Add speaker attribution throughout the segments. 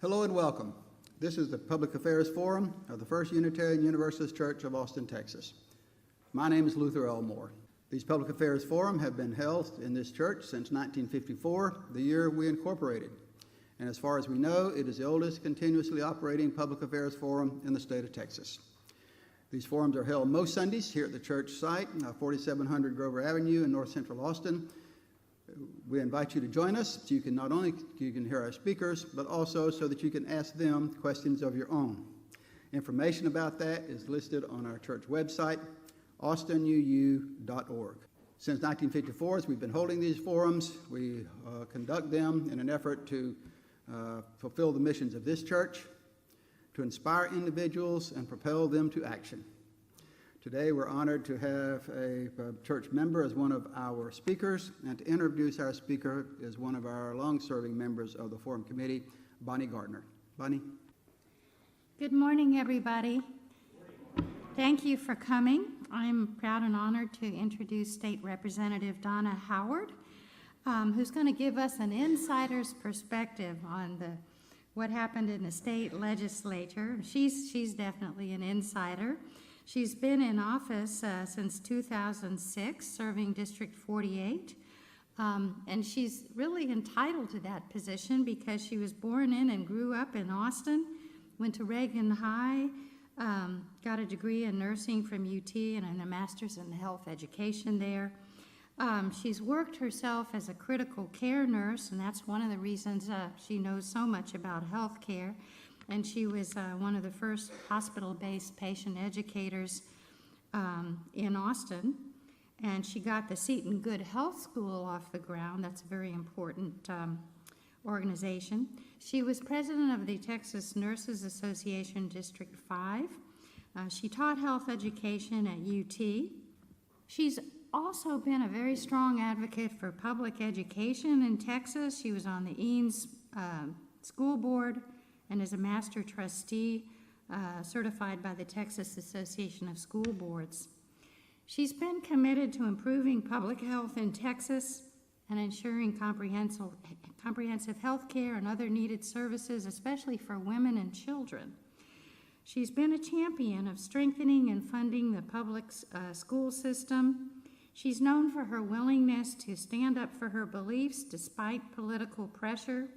Speaker 1: Hello and welcome. This is the Public Affairs Forum of the First Unitarian Universalist Church of Austin, Texas. My name is Luther Elmore. These Public Affairs Forum have been held in this church since 1954, the year we incorporated. And as far as we know, it is the oldest continuously operating Public Affairs Forum in the state of Texas. These forums are held most Sundays here at the church site, 4700 Grover Avenue in North Central Austin. We invite you to join us so you can not only hear our speakers, but also so that you can ask them questions of your own. Information about that is listed on our church website, austinuu.org. Since 1954, as we've been holding these forums, we conduct them in an effort to fulfill the missions of this church, to inspire individuals and propel them to action. Today, we're honored to have a church member as one of our speakers, and to introduce our speaker is one of our long-serving members of the Forum Committee, Bonnie Gardner. Bonnie?
Speaker 2: Good morning, everybody. Thank you for coming. I'm proud and honored to introduce State Representative Donna Howard, who's going to give us an insider's perspective on what happened in the state legislature. She's definitely an insider. She's been in office since 2006, serving District 48, and she's really entitled to that position because she was born in and grew up in Austin, went to Reagan High, got a degree in nursing from UT and a master's in health education there. She's worked herself as a critical care nurse, and that's one of the reasons she knows so much about health care. And she was one of the first hospital-based patient educators in Austin. And she got the Seton Good Health School off the ground. That's a very important organization. She was president of the Texas Nurses Association District 5. She taught health education at UT. She's also been a very strong advocate for public education in Texas. She was on the Eanes School Board and is a master trustee certified by the Texas Association of School Boards. She's been committed to improving public health in Texas and ensuring comprehensive health care and other needed services, especially for women and children. She's been a champion of strengthening and funding the public school system. She's known for her willingness to stand up for her beliefs despite political pressure,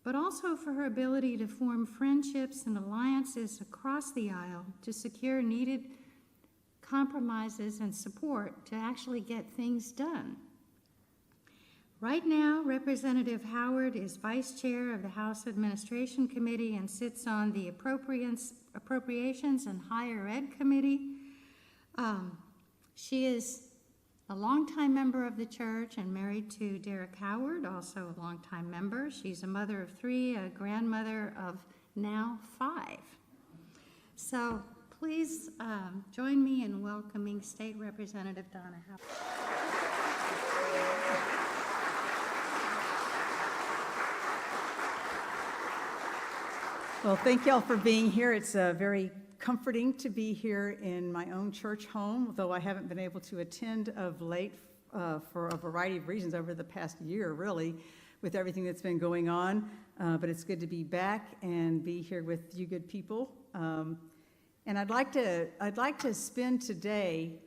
Speaker 2: but also for her ability to form friendships and alliances across the aisle to secure needed compromises and support to actually get things done. Right now, Representative Howard is Vice Chair of the House Administration Committee and sits on the Appropriations and Higher Ed Committee. She is a longtime member of the church and married to Derek Howard, also a longtime member. She's a mother of 3, a grandmother of now 5. So please join me in welcoming State Representative Donna Howard.
Speaker 3: Well, thank y'all for being here. It's very comforting to be here in my own church home, though I haven't been able to attend of late for a variety of reasons over the past year, really, with everything that's been going on. But it's good to be back and be here with you good people. And I'd like to spend today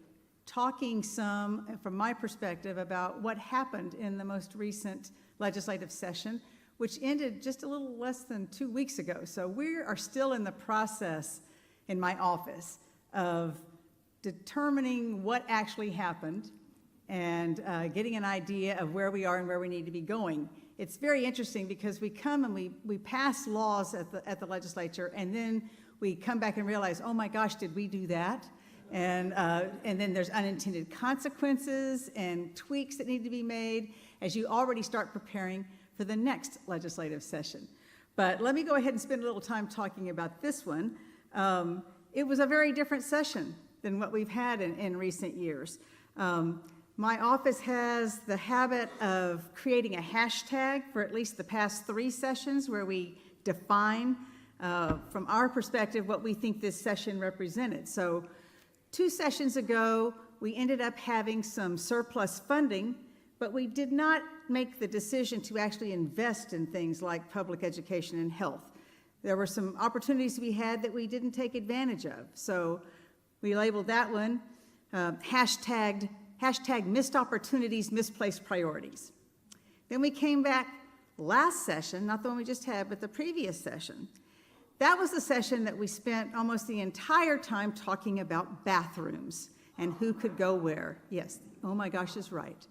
Speaker 3: talking some, from my perspective, about what happened in the most recent legislative session, which ended just a little less than 2 weeks ago. So we are still in the process in my office of determining what actually happened and getting an idea of where we are and where we need to be going. It's very interesting because we come and we pass laws at the legislature, and then we come back and realize, oh my gosh, did we do that? And then there's unintended consequences and tweaks that need to be made as you already start preparing for the next legislative session. But let me go ahead and spend a little time talking about this one. It was a very different session than what we've had in recent years. My office has the habit of creating a hashtag for at least the past 3 sessions where we define, from our perspective, what we think this session represented. So 2 sessions ago, we ended up having some surplus funding but we did not make the decision to actually invest in things like public education and health. There were some opportunities we had that we didn't take advantage of. So we labeled that one hashtag missed opportunities, misplaced priorities. Then we came back last session, not the one we just had, but the previous session. That was the session that we spent almost the entire time talking about bathrooms and who could go where. Yes, oh my gosh is right.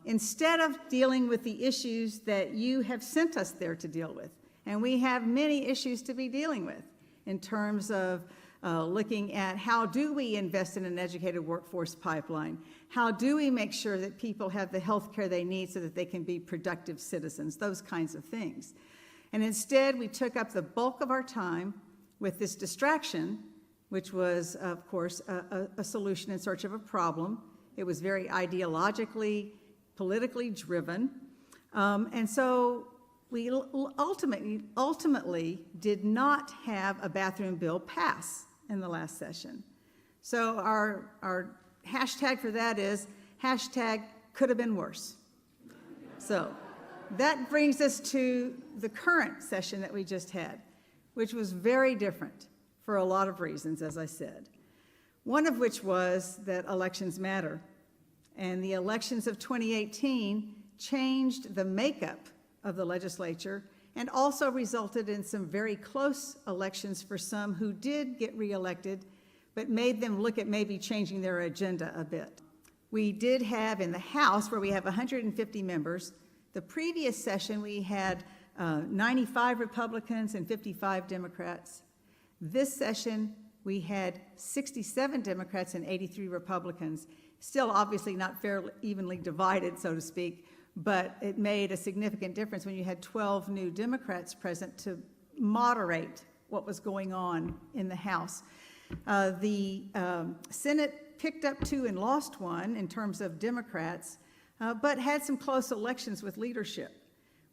Speaker 3: Instead of dealing with the issues that you have sent us there to deal with, and we have many issues to be dealing with in terms of looking at how do we invest in an educated workforce pipeline? How do we make sure that people have the health care they need so that they can be productive citizens? Those kinds of things. And instead, we took up the bulk of our time with this distraction, which was, of course, a solution in search of a problem. It was very ideologically, politically driven. And so we ultimately did not have a bathroom bill pass in the last session. So our hashtag for that is hashtag could have been worse. So that brings us to the current session that we just had, which was very different for a lot of reasons, as I said. One of which was that elections matter. And the elections of 2018 changed the makeup of the legislature and also resulted in some very close elections for some who did get reelected, but made them look at maybe changing their agenda a bit. We did have in the House, where we have 150 members, the previous session we had 95 Republicans and 55 Democrats. This session we had 67 Democrats and 83 Republicans. Still obviously not fairly evenly divided, so to speak, but it made a significant difference when you had 12 new Democrats present to moderate what was going on in the House. The Senate picked up 2 and lost 1 in terms of Democrats, but had some close elections with leadership,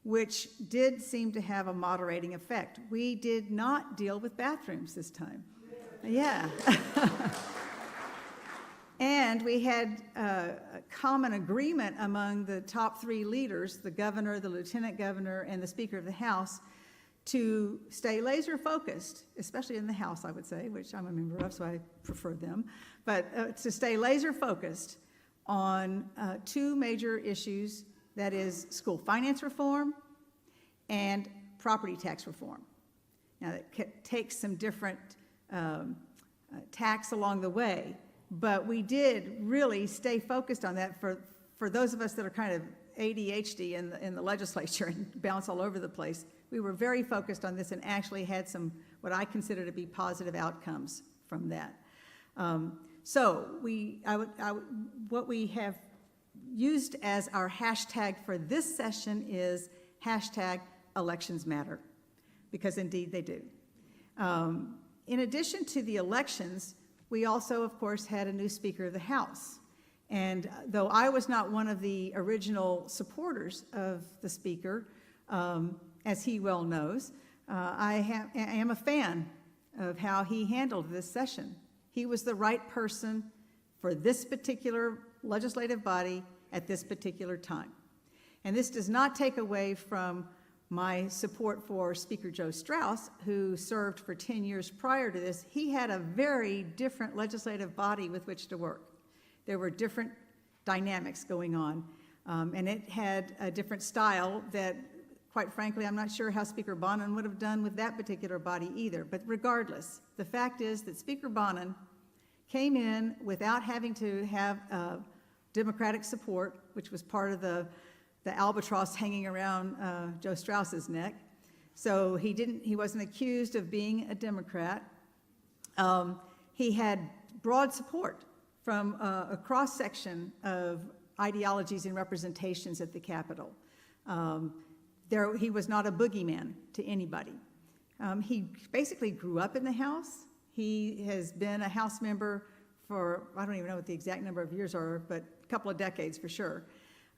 Speaker 3: which did seem to have a moderating effect. We did not deal with bathrooms this time. Yeah. And we had a common agreement among the top 3 leaders, the governor, the lieutenant governor, and the Speaker of the House, to stay laser focused, especially in the House, I would say, which I'm a member of, so I prefer them, but to stay laser focused on 2 major issues, that is school finance reform and property tax reform. Now, that takes some different tacks along the way, but we did really stay focused on that for those of us that are kind of ADHD in the legislature and bounce all over the place. We were very focused on this and actually had some, what I consider to be positive outcomes from that. So what we have used as our hashtag for this session is hashtag elections matter, because indeed they do. In addition to the elections, we also, of course, had a new Speaker of the House. And though I was not one of the original supporters of the Speaker, as he well knows, I am a fan of how he handled this session. He was the right person for this particular legislative body at this particular time. And this does not take away from my support for Speaker Joe Strauss, who served for 10 years prior to this. He had a very different legislative body with which to work. There were different dynamics going on, and it had a different style that, quite frankly, I'm not sure how Speaker Bonin would have done with that particular body either. But regardless, the fact is that Speaker Bonin came in without having to have Democratic support, which was part of the albatross hanging around Joe Strauss's neck. So he wasn't accused of being a Democrat. He had broad support from a cross-section of ideologies and representations at the Capitol. He was not a boogeyman to anybody. He basically grew up in the House. He has been a House member for, I don't even know what the exact number of years are, but a couple of decades for sure.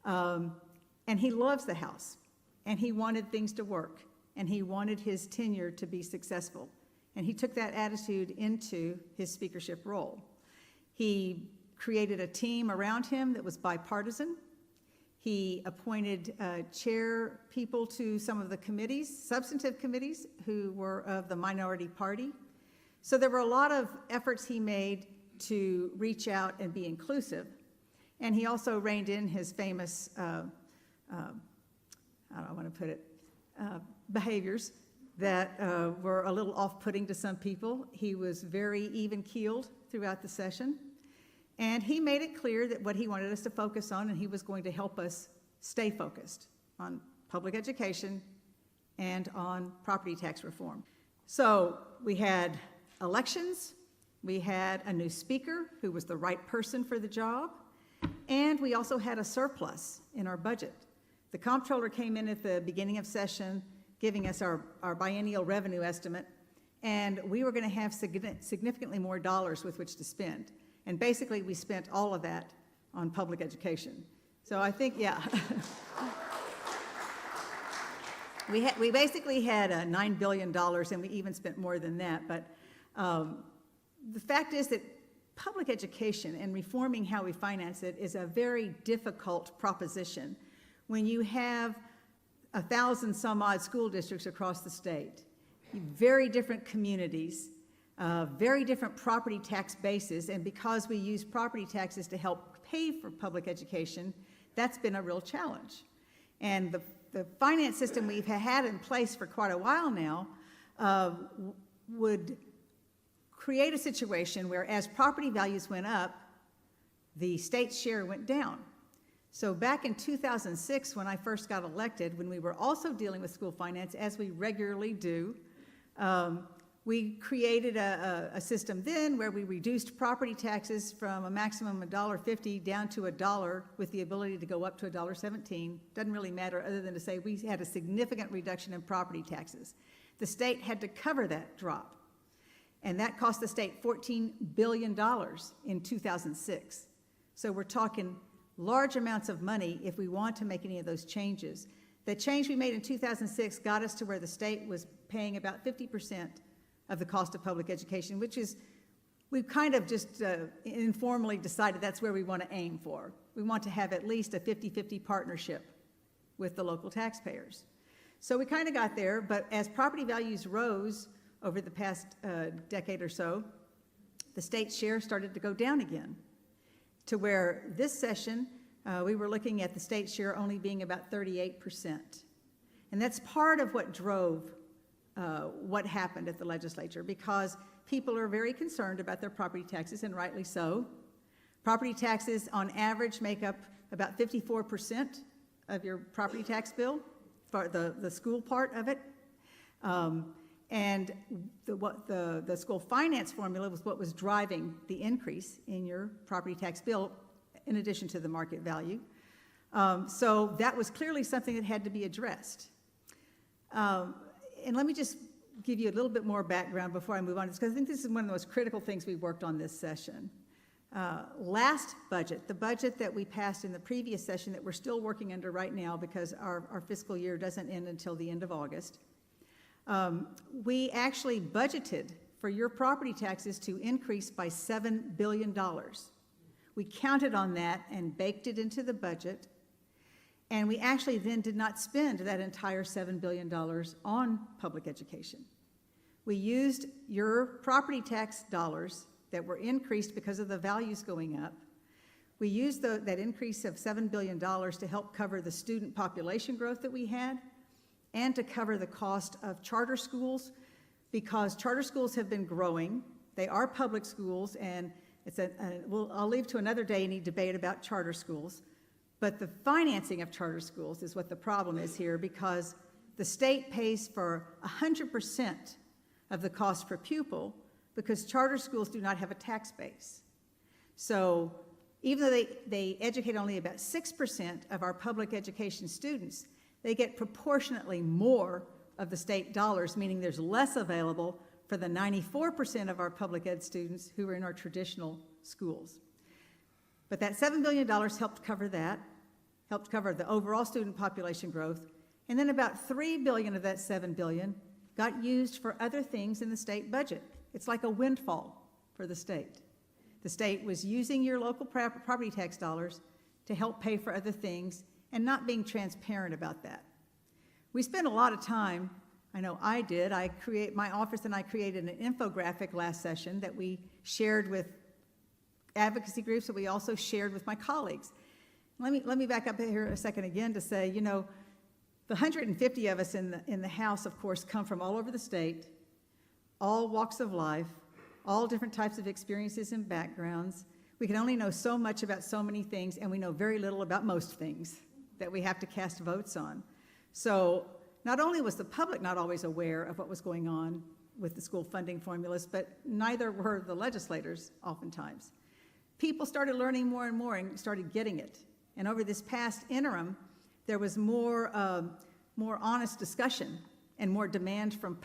Speaker 3: And he loves the House, and he wanted things to work, and he wanted his tenure to be successful. And he took that attitude into his speakership role. He created a team around him that was bipartisan. He appointed chair people to some of the committees, substantive committees, who were of the minority party. So there were a lot of efforts he made to reach out and be inclusive. And he also reined in his famous, I don't want to put it, behaviors that were a little off-putting to some people. He was very even-keeled throughout the session. And he made it clear that what he wanted us to focus on, and he was going to help us stay focused on public education and on property tax reform. So we had elections, we had a new speaker who was the right person for the job, and we also had a surplus in our budget. The comptroller came in at the beginning of session giving us our biennial revenue estimate, and we were going to have significantly more dollars with which to spend. And basically, we spent all of that on public education. So I think, yeah. we basically had $9 billion, and we even spent more than that. But the fact is that public education and reforming how we finance it is a very difficult proposition when you have 1,000 some odd school districts across the state, very different communities, very different property tax bases, and because we use property taxes to help pay for public education, that's been a real challenge. And the finance system we've had in place for quite a while now would create a situation where as property values went up, the state's share went down. So back in 2006, when I first got elected, when we were also dealing with school finance, as we regularly do, we created a system then where we reduced property taxes from a maximum of $1.50 down to $1 with the ability to go up to $1.17. Doesn't really matter other than to say we had a significant reduction in property taxes. The state had to cover that drop, and that cost the state $14 billion in 2006. So we're talking large amounts of money if we want to make any of those changes. The change we made in 2006 got us to where the state was paying about 50% of the cost of public education, which is, we've kind of just informally decided that's where we want to aim for. We want to have at least a 50-50 partnership with the local taxpayers. So we kind of got there, but as property values rose over the past decade or so, the state's share started to go down again, to where this session, we were looking at the state share only being about 38%. And that's part of what drove what happened at the legislature, because people are very concerned about their property taxes, and rightly so. Property taxes on average make up about 54% of your property tax bill, for the school part of it. And the school finance formula was what was driving the increase in your property tax bill, in addition to the market value. So that was clearly something that had to be addressed. And let me just give you a little bit more background before I move on, because I think this is one of the most critical things we worked on this session. Last budget, the budget that we passed in the previous session that we're still working under right now because our fiscal year doesn't end until the end of August, we actually budgeted for your property taxes to increase by $7 billion. We counted on that and baked it into the budget, and we actually then did not spend that entire $7 billion on public education. We used your property tax dollars that were increased because of the values going up. We used that increase of $7 billion to help cover the student population growth that we had and to cover the cost of charter schools, because charter schools have been growing. They are public schools, and I'll leave to another day any debate about charter schools. But the financing of charter schools is what the problem is here, because the state pays for 100% of the cost per pupil, because charter schools do not have a tax base. So even though they educate only about 6% of our public education students, they get proportionately more of the state dollars, meaning there's less available for the 94% of our public ed students who are in our traditional schools. But that $7 billion helped cover that, helped cover the overall student population growth, and then about $3 billion of that $7 billion got used for other things in the state budget. It's like a windfall for the state. The state was using your local property tax dollars to help pay for other things, and not being transparent about that. We spent a lot of time, I know I did, my office and I created an infographic last session that we shared with advocacy groups, that we also shared with my colleagues. Let me back up here a second again to say, you know, the 150 of us in the House, of course, come from all over the state, all walks of life, all different types of experiences and backgrounds. We can only know so much about so many things, and we know very little about most things that we have to cast votes on. So not only was the public not always aware of what was going on with the school funding formulas, but neither were the legislators oftentimes. People started learning more and more and started getting it. And over this past interim, there was more honest discussion and more demand from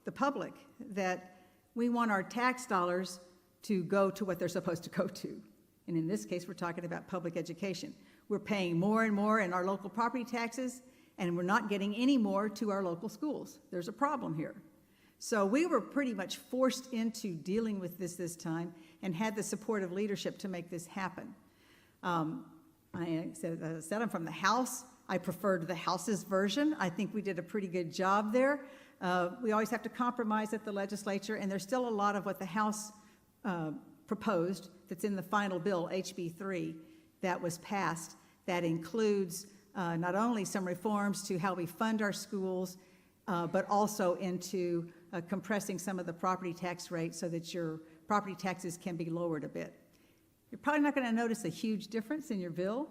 Speaker 3: the public, that we want our tax dollars to go to what they're supposed to go to. And in this case, we're talking about public education. We're paying more and more in our local property taxes, and we're not getting any more to our local schools. There's a problem here. So we were pretty much forced into dealing with this time, and had the support of leadership to make this happen. I said I'm from the House. I preferred the House's version. I think we did a pretty good job there. We always have to compromise at the legislature, and there's still a lot of what the House proposed that's in the final bill, HB 3, that was passed, that includes not only some reforms to how we fund our schools, but also into compressing some of the property tax rates so that your property taxes can be lowered a bit. You're probably not going to notice a huge difference in your bill,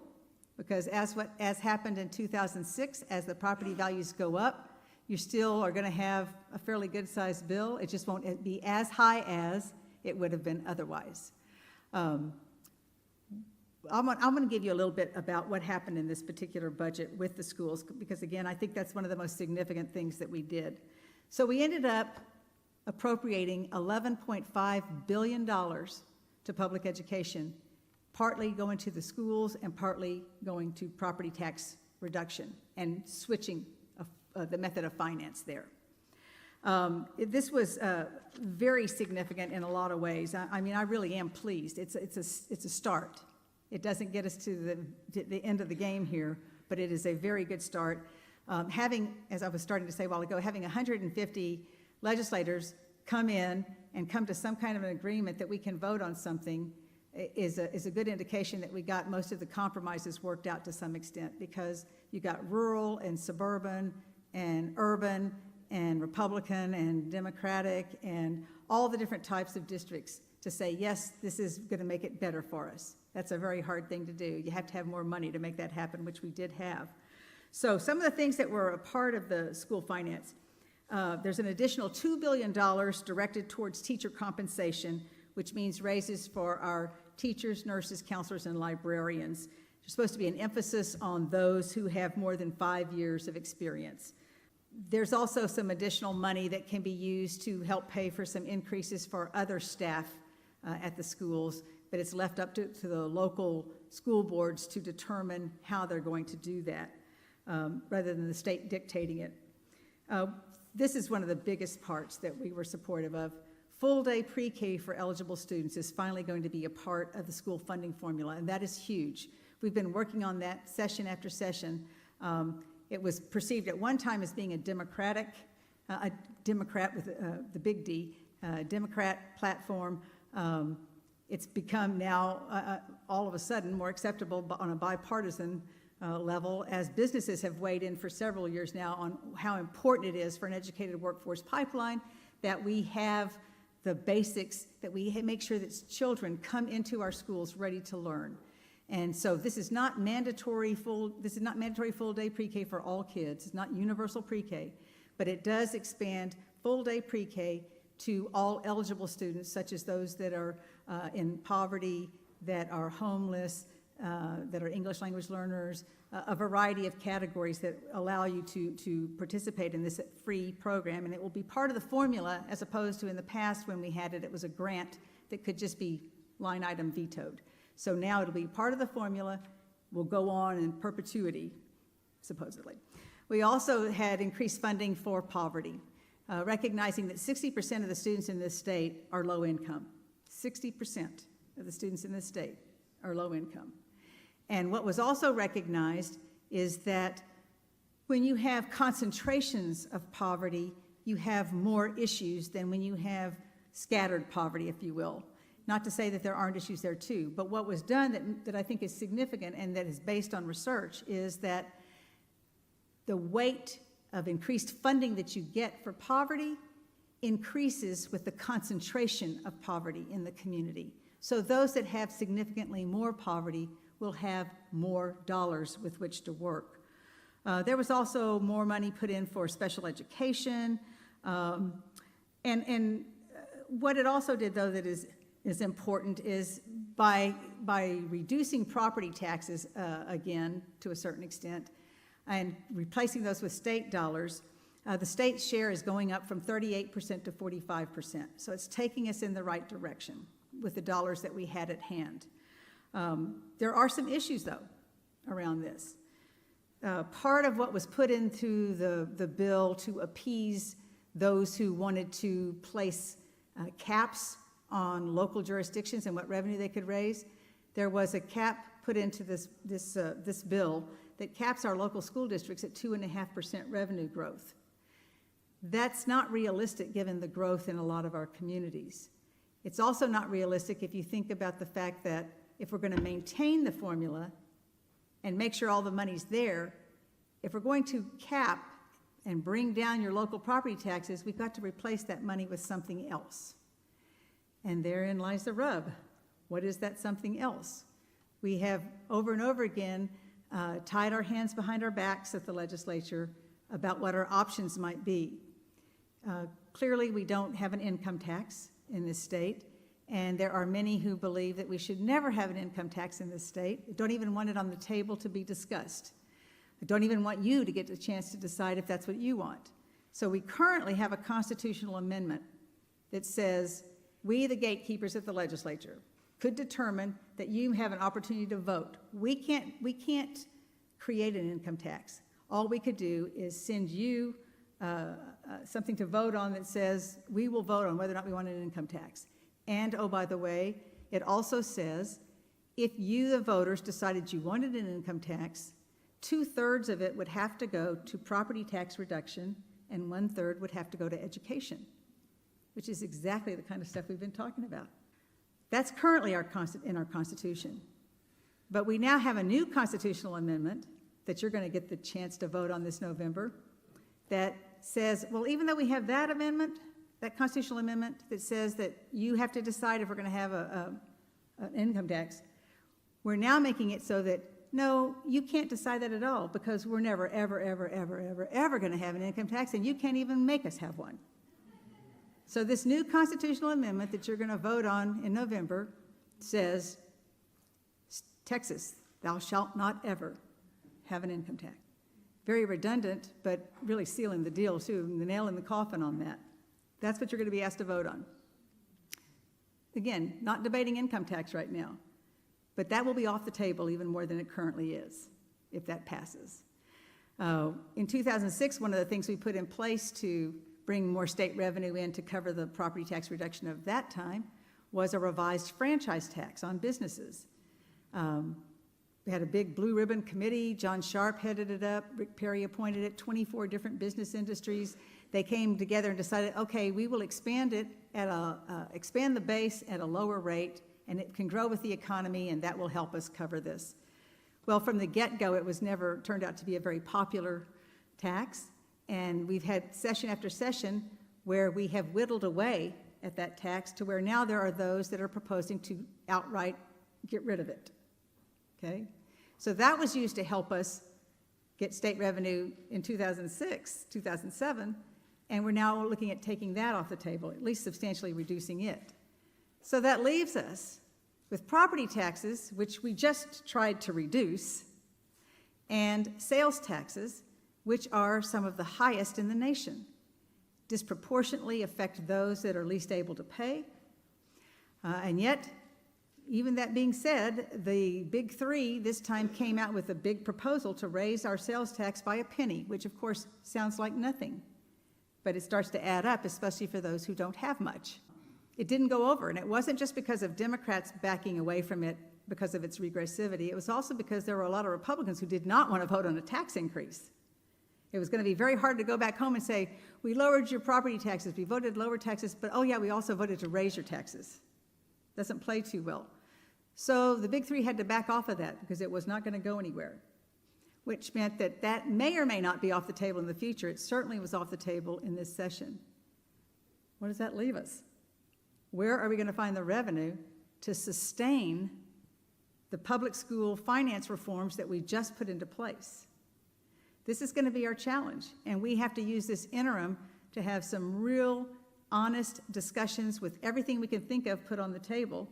Speaker 3: because as happened in 2006, as the property values go up, you still are going to have a fairly good-sized bill. It just won't be as high as it would have been otherwise. I'm going to give you a little bit about what happened in this particular budget with the schools, because again, I think that's one of the most significant things that we did. So we ended up appropriating $11.5 billion to public education, partly going to the schools and partly going to property tax reduction and switching the method of finance there. This was very significant in a lot of ways. I mean, I really am pleased. It's a start. It doesn't get us to the end of the game here, but it is a very good start. Having, as I was starting to say a while ago, having 150 legislators come in and come to some kind of an agreement that we can vote on something is a good indication that we got most of the compromises worked out to some extent, because you got rural and suburban and urban and Republican and Democratic and all the different types of districts to say, yes, this is going to make it better for us. That's a very hard thing to do. You have to have more money to make that happen, which we did have. So some of the things that were a part of the school finance, there's an additional $2 billion directed towards teacher compensation, which means raises for our teachers, nurses, counselors, and librarians. There's supposed to be an emphasis on those who have more than 5 years of experience. There's also some additional money that can be used to help pay for some increases for other staff at the schools, but it's left up to the local school boards to determine how they're going to do that, rather than the state dictating it. This is one of the biggest parts that we were supportive of. Full-day pre-K for eligible students is finally going to be a part of the school funding formula, and that is huge. We've been working on that session after session. It was perceived at one time as being a Democrat with the big D, Democrat platform. It's become now, all of a sudden, more acceptable on a bipartisan level, as businesses have weighed in for several years now on how important it is for an educated workforce pipeline that we have the basics, that we make sure that children come into our schools ready to learn. And so this is not mandatory full-day pre-K for all kids. It's not universal pre-K, but it does expand full-day pre-K to all eligible students, such as those that are in poverty, that are homeless, that are English language learners, a variety of categories that allow you to participate in this free program. And it will be part of the formula, as opposed to in the past when we had it, it was a grant that could just be line item vetoed. So now it'll be part of the formula, will go on in perpetuity, supposedly. We also had increased funding for poverty, recognizing that 60% of the students in this state are low income. 60% of the students in this state are low income. And what was also recognized is that when you have concentrations of poverty, you have more issues than when you have scattered poverty, if you will. Not to say that there aren't issues there too, but what was done that I think is significant and that is based on research is that the weight of increased funding that you get for poverty increases with the concentration of poverty in the community. So those that have significantly more poverty will have more dollars with which to work. There was also more money put in for special education. And what it also did, though, that is important is by reducing property taxes again to a certain extent and replacing those with state dollars, the state share is going up from 38% to 45%. So it's taking us in the right direction with the dollars that we had at hand. There are some issues, though, around this. Part of what was put into the bill to appease those who wanted to place caps on local jurisdictions and what revenue they could raise, there was a cap put into this bill that caps our local school districts at 2.5% revenue growth. That's not realistic given the growth in a lot of our communities. It's also not realistic if you think about the fact that if we're going to maintain the formula and make sure all the money's there, if we're going to cap and bring down your local property taxes, we've got to replace that money with something else. And therein lies the rub. What is that something else? We have over and over again tied our hands behind our backs at the legislature about what our options might be. Clearly, we don't have an income tax in this state, and there are many who believe that we should never have an income tax in this state. Don't even want it on the table to be discussed. I don't even want you to get the chance to decide if that's what you want. So we currently have a constitutional amendment that says we, the gatekeepers at the legislature, could determine that you have an opportunity to vote. We can't create an income tax. All we could do is send you something to vote on that says we will vote on whether or not we want an income tax. And, oh, by the way, it also says if you, the voters, decided you wanted an income tax, 2/3 of it would have to go to property tax reduction and 1/3 would have to go to education, which is exactly the kind of stuff we've been talking about. That's currently in our Constitution. But we now have a new constitutional amendment that you're going to get the chance to vote on this November that says, well, even though we have that amendment, that constitutional amendment that says that you have to decide if we're going to have an income tax, we're now making it so that, no, you can't decide that at all because we're never, ever, ever, ever, ever, ever going to have an income tax, and you can't even make us have one. So this new constitutional amendment that you're going to vote on in November says, Texas, thou shalt not ever have an income tax. Very redundant, but really sealing the deal too, the nail in the coffin on that. That's what you're going to be asked to vote on. Again, not debating income tax right now, but that will be off the table even more than it currently is, if that passes. In 2006, one of the things we put in place to bring more state revenue in to cover the property tax reduction of that time was a revised franchise tax on businesses. We had a big blue ribbon committee. John Sharp headed it up. Rick Perry appointed it, 24 different business industries. They came together and decided, okay, we will expand it expand the base at a lower rate, and it can grow with the economy, and that will help us cover this. Well, from the get-go, it was never turned out to be a very popular tax, and we've had session after session where we have whittled away at that tax to where now there are those that are proposing to outright get rid of it, okay? So that was used to help us get state revenue in 2006, 2007, and we're now looking at taking that off the table, at least substantially reducing it. So that leaves us with property taxes, which we just tried to reduce, and sales taxes, which are some of the highest in the nation, disproportionately affect those that are least able to pay. And yet, even that being said, the big three this time came out with a big proposal to raise our sales tax by a penny, which of course sounds like nothing, but it starts to add up, especially for those who don't have much. It didn't go over, and it wasn't just because of Democrats backing away from it because of its regressivity. It was also because there were a lot of Republicans who did not want to vote on a tax increase. It was going to be very hard to go back home and say, we lowered your property taxes, we voted lower taxes, but oh yeah, we also voted to raise your taxes. Doesn't play too well. So the big three had to back off of that because it was not going to go anywhere, which meant that that may or may not be off the table in the future. It certainly was off the table in this session. What does that leave us? Where are we going to find the revenue to sustain the public school finance reforms that we just put into place? This is going to be our challenge, and we have to use this interim to have some real, honest discussions with everything we can think of put on the table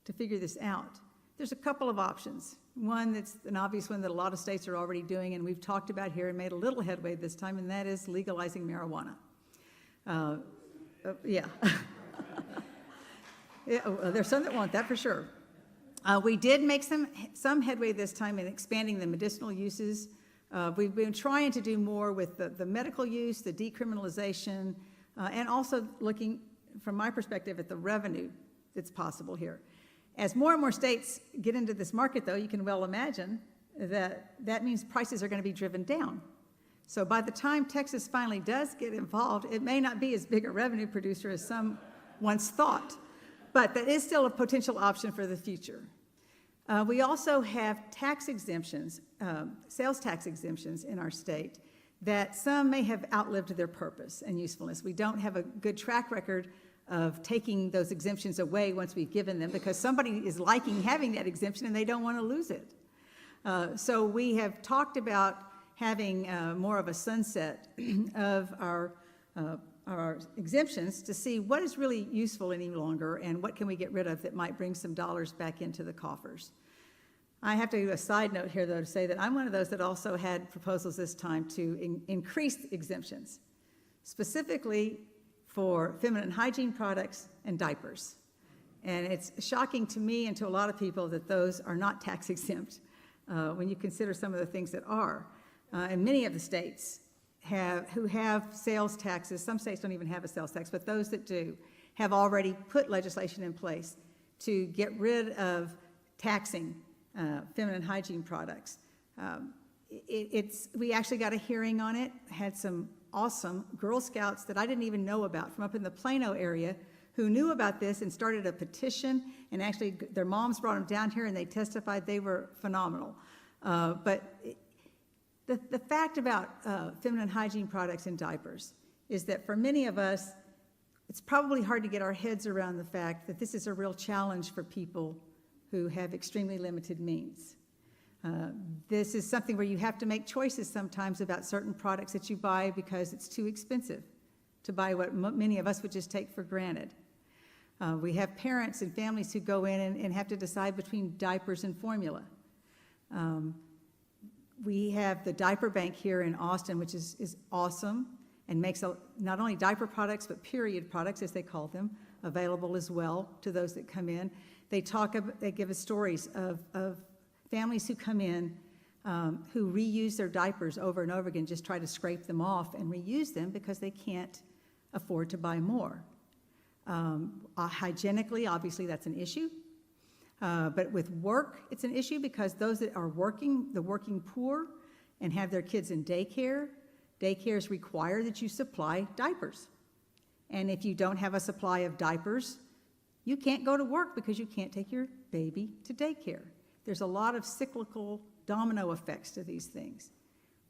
Speaker 3: to figure this out. There's a couple of options. One that's an obvious one that a lot of states are already doing, and we've talked about here and made a little headway this time, and that is legalizing marijuana. Yeah. Yeah, there's some that want that for sure. We did make some headway this time in expanding the medicinal uses. We've been trying to do more with the medical use, the decriminalization, and also looking, from my perspective, at the revenue that's possible here. As more and more states get into this market, though, you can well imagine that that means prices are going to be driven down. So by the time Texas finally does get involved, it may not be as big a revenue producer as some once thought, but that is still a potential option for the future. We also have tax exemptions, sales tax exemptions in our state that some may have outlived their purpose and usefulness. We don't have a good track record of taking those exemptions away once we've given them because somebody is liking having that exemption and they don't want to lose it. So we have talked about having more of a sunset of our exemptions to see what is really useful any longer and what can we get rid of that might bring some dollars back into the coffers. I have to do a side note here, though, to say that I'm one of those that also had proposals this time to increase exemptions, specifically for feminine hygiene products and diapers. And it's shocking to me and to a lot of people that those are not tax exempt when you consider some of the things that are. And many of the states who have sales taxes, some states don't even have a sales tax, but those that do have already put legislation in place to get rid of taxing feminine hygiene products. We actually got a hearing on it, had some awesome Girl Scouts that I didn't even know about from up in the Plano area who knew about this and started a petition, and actually their moms brought them down here and they testified they were phenomenal. But the fact about feminine hygiene products and diapers is that for many of us, it's probably hard to get our heads around the fact that this is a real challenge for people who have extremely limited means. This is something where you have to make choices sometimes about certain products that you buy because it's too expensive to buy what many of us would just take for granted. We have parents and families who go in and have to decide between diapers and formula. We have the diaper bank here in Austin, which is awesome and makes not only diaper products, but period products, as they call them, available as well to those that come in. They give us stories of families who come in who reuse their diapers over and over again, just try to scrape them off and reuse them because they can't afford to buy more. Hygienically, obviously that's an issue. But with work, it's an issue because those that are working, the working poor, and have their kids in daycares require that you supply diapers. And if you don't have a supply of diapers, you can't go to work because you can't take your baby to daycare. There's a lot of cyclical domino effects to these things.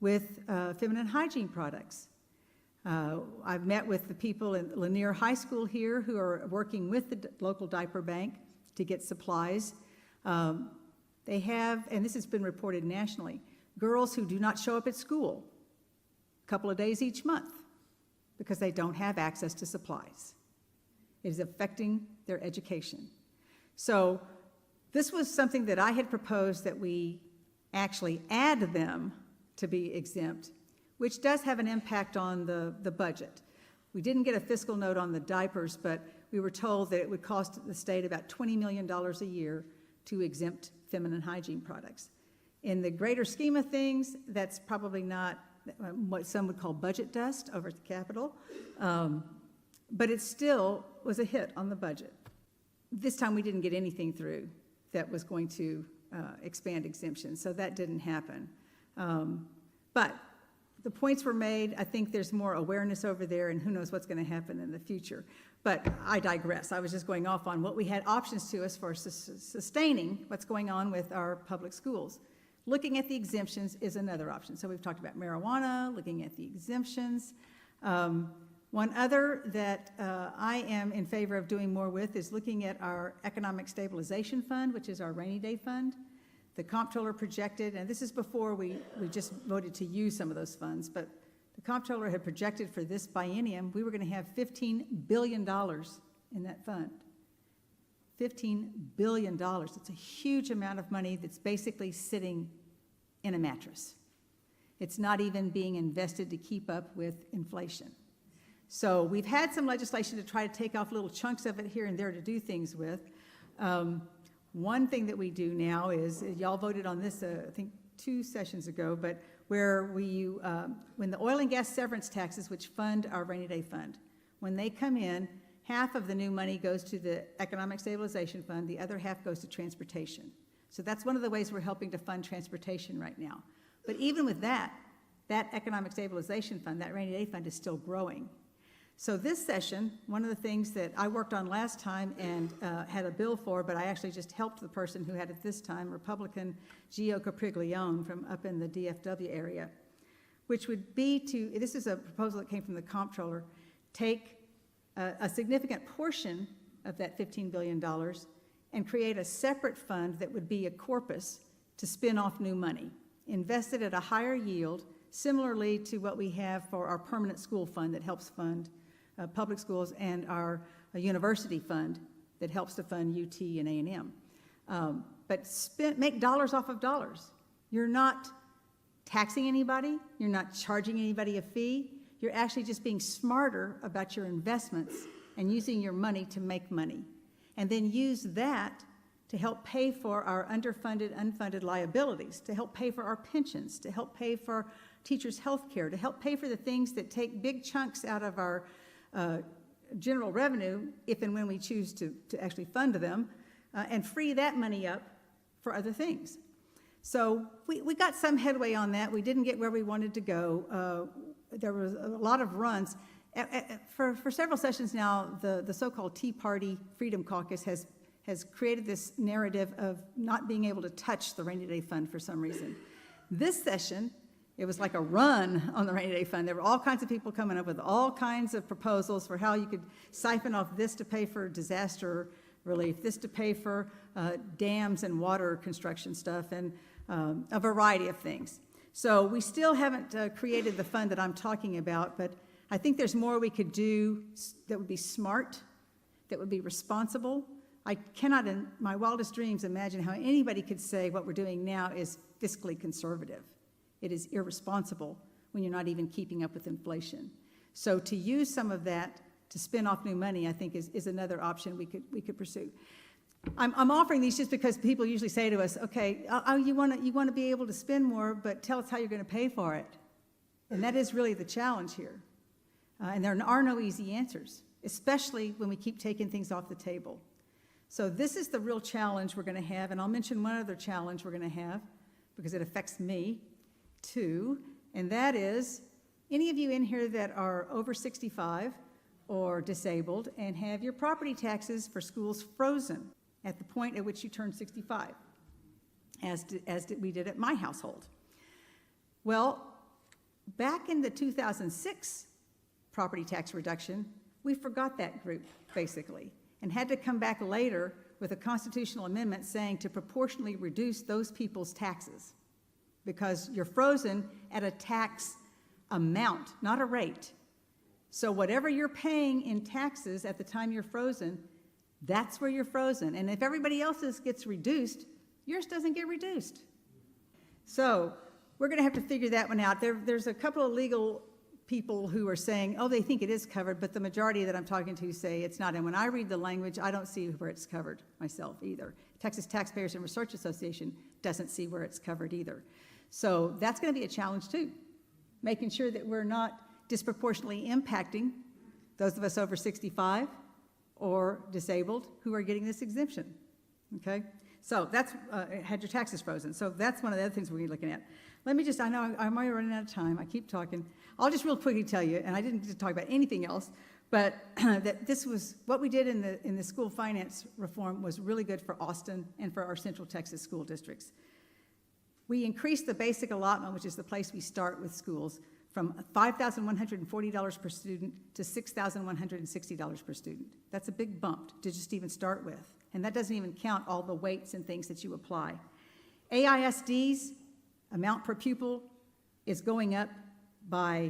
Speaker 3: With feminine hygiene products, I've met with the people in Lanier High School here who are working with the local diaper bank to get supplies. They have, and this has been reported nationally, girls who do not show up at school a couple of days each month because they don't have access to supplies. It is affecting their education. So this was something that I had proposed that we actually add them to be exempt, which does have an impact on the budget. We didn't get a fiscal note on the diapers, but we were told that it would cost the state about $20 million a year to exempt feminine hygiene products. In the greater scheme of things, that's probably not what some would call budget dust over at the Capitol, but it still was a hit on the budget. This time we didn't get anything through that was going to expand exemptions, so that didn't happen. But the points were made. I think there's more awareness over there, and who knows what's going to happen in the future. But I digress. I was just going off on what we had options to us for sustaining what's going on with our public schools. Looking at the exemptions is another option. So we've talked about marijuana, looking at the exemptions. One other that I am in favor of doing more with is looking at our Economic Stabilization Fund, which is our rainy day fund. The comptroller projected, and this is before we just voted to use some of those funds, but the comptroller had projected for this biennium, we were going to have $15 billion in that fund. $15 billion. It's a huge amount of money that's basically sitting in a mattress. It's not even being invested to keep up with inflation. So we've had some legislation to try to take off little chunks of it here and there to do things with. One thing that we do now is, y'all voted on this, I think 2 sessions ago, but where when the oil and gas severance taxes, which fund our rainy day fund, when they come in, half of the new money goes to the Economic Stabilization Fund, the other half goes to transportation. So that's one of the ways we're helping to fund transportation right now. But even with that Economic Stabilization Fund, that rainy day fund is still growing. So this session, one of the things that I worked on last time and had a bill for, but I actually just helped the person who had it this time, Republican Gio Capriglione from up in the DFW area, which would be this is a proposal that came from the comptroller, take a significant portion of that $15 billion and create a separate fund that would be a corpus to spin off new money, invested at a higher yield, similarly to what we have for our permanent school fund that helps fund public schools, and our university fund that helps to fund UT and A&M. But make dollars off of dollars. You're not taxing anybody. You're not charging anybody a fee. You're actually just being smarter about your investments and using your money to make money. And then use that to help pay for our underfunded, unfunded liabilities, to help pay for our pensions, to help pay for teachers' health care, to help pay for the things that take big chunks out of our general revenue, if and when we choose to actually fund them, and free that money up for other things. So we got some headway on that. We didn't get where we wanted to go. There was a lot of runs. For several sessions now, the so-called Tea Party Freedom Caucus has created this narrative of not being able to touch the rainy day fund for some reason. This session, it was like a run on the rainy day fund. There were all kinds of people coming up with all kinds of proposals for how you could siphon off this to pay for disaster relief, this to pay for dams and water construction stuff, and a variety of things. So we still haven't created the fund that I'm talking about, but I think there's more we could do that would be smart, that would be responsible. I cannot in my wildest dreams imagine how anybody could say what we're doing now is fiscally conservative. It is irresponsible when you're not even keeping up with inflation. So to use some of that to spin off new money, I think is another option we could pursue. I'm offering these just because people usually say to us, okay, you want to be able to spend more, but tell us how you're going to pay for it. And that is really the challenge here. And there are no easy answers, especially when we keep taking things off the table. So this is the real challenge we're going to have, and I'll mention one other challenge we're going to have because it affects me too, and that is any of you in here that are over 65 or disabled and have your property taxes for schools frozen at the point at which you turn 65, as we did at my household. Well, back in the 2006 property tax reduction, we forgot that group, basically, and had to come back later with a constitutional amendment saying to proportionally reduce those people's taxes because you're frozen at a tax amount, not a rate. So whatever you're paying in taxes at the time you're frozen, that's where you're frozen. And if everybody else's gets reduced, yours doesn't get reduced. So we're going to have to figure that one out. There's a couple of legal people who are saying, oh, they think it is covered, but the majority that I'm talking to say it's not. And when I read the language, I don't see where it's covered myself either. Texas Taxpayers and Research Association doesn't see where it's covered either. So that's going to be a challenge too, making sure that we're not disproportionately impacting those of us over 65 or disabled who are getting this exemption, okay? So that's, had your taxes frozen. So that's one of the other things we're looking at. Let me just, I know I'm already running out of time. I keep talking. I'll just real quickly tell you, and I didn't get to talk about anything else, but that this was, what we did in the school finance reform was really good for Austin and for our Central Texas school districts. We increased the basic allotment, which is the place we start with schools, from $5,140 per student to $6,160 per student. That's a big bump to just even start with. And that doesn't even count all the weights and things that you apply. AISD's amount per pupil is going up by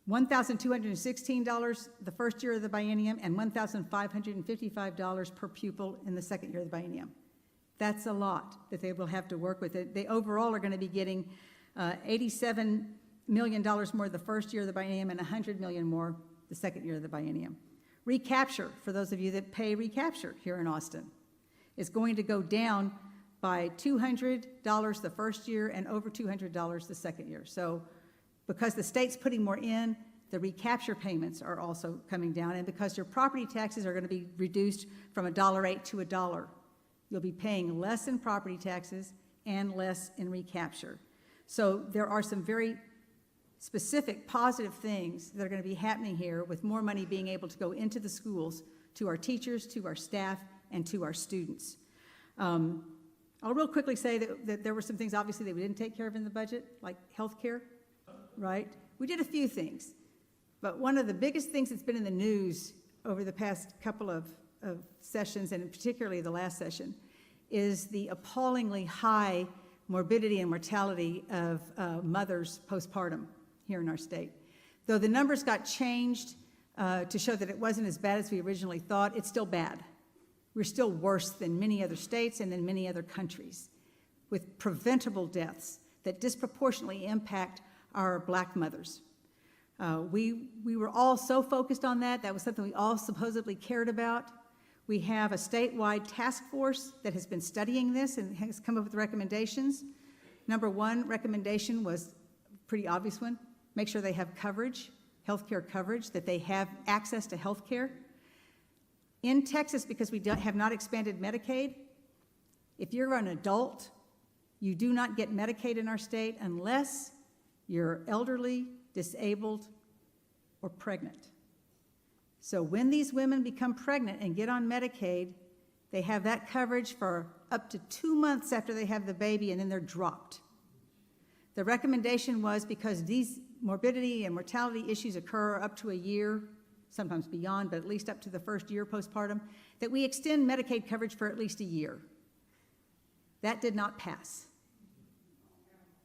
Speaker 3: $1,216 the first year of the biennium and $1,555 per pupil in the second year of the biennium. That's a lot that they will have to work with. They overall are going to be getting $87 million more the first year of the biennium and $100 million more the second year of the biennium. Recapture, for those of you that pay recapture here in Austin, is going to go down by $200 the first year and over $200 the second year. So because the state's putting more in, the recapture payments are also coming down, and because your property taxes are going to be reduced from $1.08 to $1, you'll be paying less in property taxes and less in recapture. So there are some very specific positive things that are going to be happening here, with more money being able to go into the schools, to our teachers, to our staff, and to our students. I'll real quickly say that there were some things obviously that we didn't take care of in the budget, like health care, right? We did a few things, but one of the biggest things that's been in the news over the past couple of sessions, and particularly the last session, is the appallingly high morbidity and mortality of mothers postpartum here in our state. Though the numbers got changed to show that it wasn't as bad as we originally thought, it's still bad. We're still worse than many other states and than many other countries, with preventable deaths that disproportionately impact our Black mothers. We were all so focused on that. That was something we all supposedly cared about. We have a statewide task force that has been studying this and has come up with recommendations. Number one recommendation was a pretty obvious one: make sure they have coverage, healthcare coverage, that they have access to healthcare. In Texas, because we have not expanded Medicaid, if you're an adult, you do not get Medicaid in our state unless you're elderly, disabled, or pregnant. So when these women become pregnant and get on Medicaid, they have that coverage for up to 2 months after they have the baby, and then they're dropped. The recommendation was, because these morbidity and mortality issues occur up to a year, sometimes beyond, but at least up to the first year postpartum, that we extend Medicaid coverage for at least a year. That did not pass.